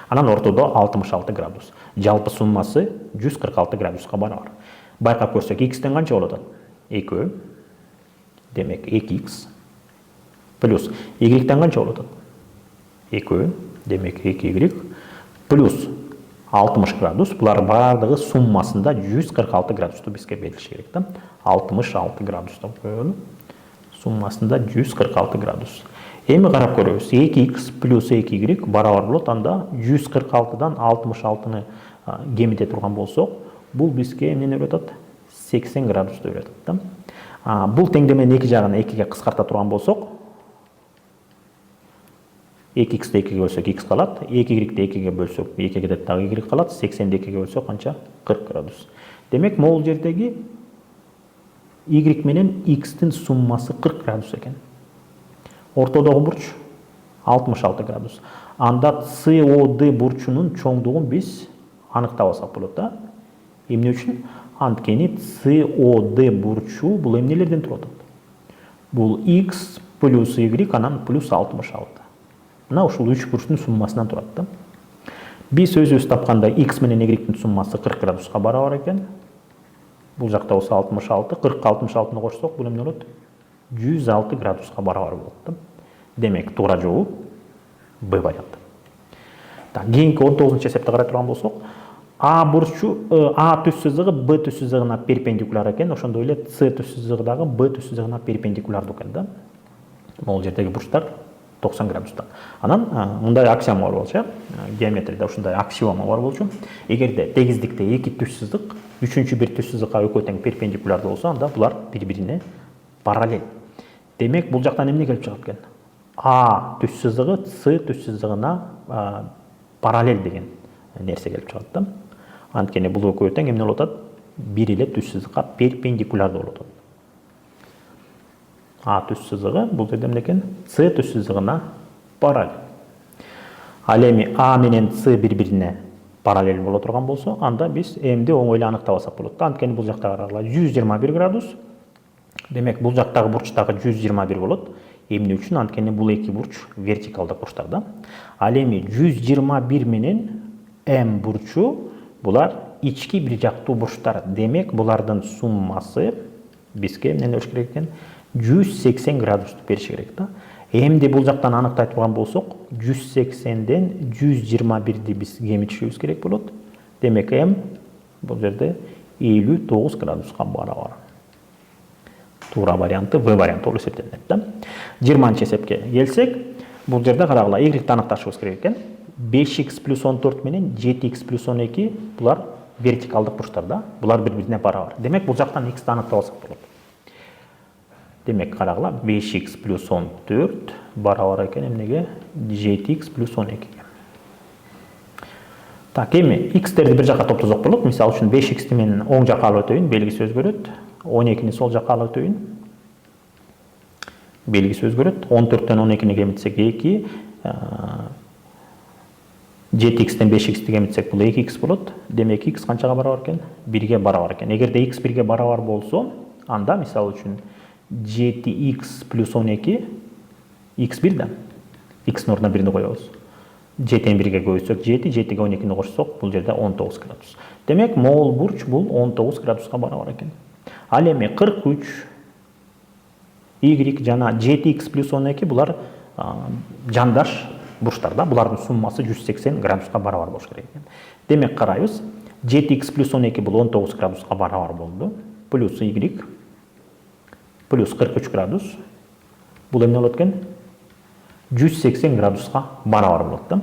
Анан ортодо 66 градус. Жалпы суммасы 146 градуска барабар. Байкап көрсөк, x'тен канча болот атат? 2. Демек 2x плюс y'тен канча болот атат? 2. Демек 2y плюс 60 градус. Булар бардыгы суммасында 146 градусту бизге берилиши керек да. 66 градустан коелу. Суммасында 146 градус. Эми карап көрөбүз. 2x плюс 2y барабар болот. Анда 146дан 66-ны кемите турган болсок, бул бизге эмнени берет атат? 80 градусту берет атат да. Бул теңдеменин эки жагын 2ге кыскарта турган болсок, 2x'ти 2ге бөлсөк x калат, 2y'ти 2ге бөлсөк 2 кетет дагы y калат, 80'ди 2ге бөлсөк канча? 40 градус. Демек могул жердеги y менен x'тин суммасы 40 градус экен. Ортодогу бурч 66 градус. Анда СОД бурчунун чоңдугун биз аныктап алсак болот да. Эмне үчүн? Анткени СОД бурчу бул эмнелерден турат? Бул x плюс y анан плюс 66. Мына ушул үч бурчтун суммасынан турат да. Биз өзүбүз тапканда x менен y'тин суммасы 40 градуска барабар экен. Бул жакта болсо 66, 40 66-ны кошсок, бул эмне болот? 106 градуска барабар болот да. Демек туура жооп Б варианты. Так, кийинки 19-чы эсепти карай турган болсок, А бурчу А түз сызыгы Б түз сызыгына перпендикуляр экен, ошондой эле С түз сызыгы дагы Б түз сызыгына перпендикулярдуу экен да. Могул жердеги бурчтар 90 градустан. Анан мындай аксиома бар болчу, геометрияда ушундай аксиома бар болчу. Эгерде тегиздикте эки түз сызык үчүнчү бир түз сызыкка экөө тең перпендикулярдуу болсо, анда булар бири-бирине параллель. Демек бул жактан эмне келип чыгат экен? А түз сызыгы С түз сызыгына параллель деген нерсе келип чыгат да. Анткени бул экөө тең эмне болот атат? Бир эле түз сызыкка перпендикулярдуу болот атат. А түз сызыгы бул жерде эмне экен? С түз сызыгына параллель. Ал эми А менен С бири-бирине параллель боло турган болсо, анда биз эмди оңой эле аныктап алсак болот. Анткени бул жакта карагыла 121 градус. Демек бул жактагы бурч дагы 121 болот. Эмне үчүн? Анткени бул эки бурч вертикалдык бурчтар да. Ал эми 121 менен М бурчу булар ички бир жактуу бурчтар. Демек булардын суммасы бизге эмне болуш керек экен? 180 градусту бериши керек да. Эмди бул жактан аныктай турган болсок, 180ден 121ди биз кемитишибиз керек болот. Демек М бул жерде 59 градуска барабар. Туура варианты В варианты болуп эсептелет да. 20-чы эсепке келсек, бул жерде карагыла, y'ти аныкташыбыз керек экен. 5x плюс 14 менен 7x плюс 12 булар вертикалдык бурчтар да. Булар бири-бирине барабар. Демек бул жактан x'ти аныктап алсак болот. Демек карагыла, 5x плюс 14 барабар экен эмнеге? 7x плюс 12. Так, эми x'терди бир жакка топтосок болот. Мисалы үчүн 5x'ти мен оң жакка алып өтөйүн, белгиси өзгөрөт. 12-ни сол жакка алып өтөйүн. белгиси өзгөрөт. 14-тен 12-ни кемитсек 2, 7x-тен 5x-ти кемитсек бул 2x болот. Демек x канчага барабар экен? 1-ге барабар экен. Эгерде x 1-ге барабар болсо, анда мисалы үчүн 7x плюс 12 x 1 да. X-nin ордуна 1-ни коебуз. 7-тен 1-ге көбөйтсөк 7, 7-ге 12-ни кошсок бул жерде 19 градус. Демек мол бурч бул 19 градуска барабар экен. Ал эми 43 y жана 7x плюс 12 булар жандаш бурчтар да. Булардын суммасы 180 градуска барабар болуш керек экен. Демек карайбыз. 7x плюс 12 бул 19 градуска барабар болду. Плюс y плюс 43 градус. Бул эмне болот экен? 180 градуска барабар болот да.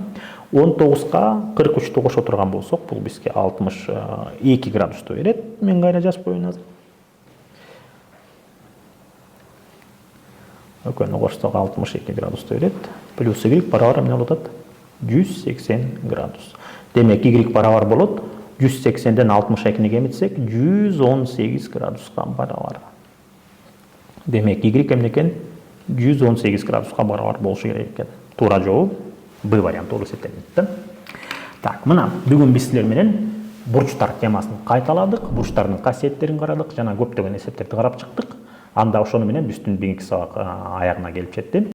19га 43-тү кошо турган болсок, бул бизге 62 градусту берет. Мен кайра жазып коеюн азыр. Экөөнү кошсок 62 градусту берет. Плюс y барабар эмне болот? 180 градус. Демек y барабар болот. 180-ден 62-ни кемитсек 118 градуска барабар. Демек y эмне экен? 118 градуска барабар болушу керек экен. Туура жооп Б варианты болуп эсептелет. Так, мына бүгүн биз силер менен бурчтар темасын кайталадык, бурчтардын касиеттерин карадык, жана көптөгөн эсептерди карап чыктык. Анда ошону менен биздин биринки сабак аягына келип жетти.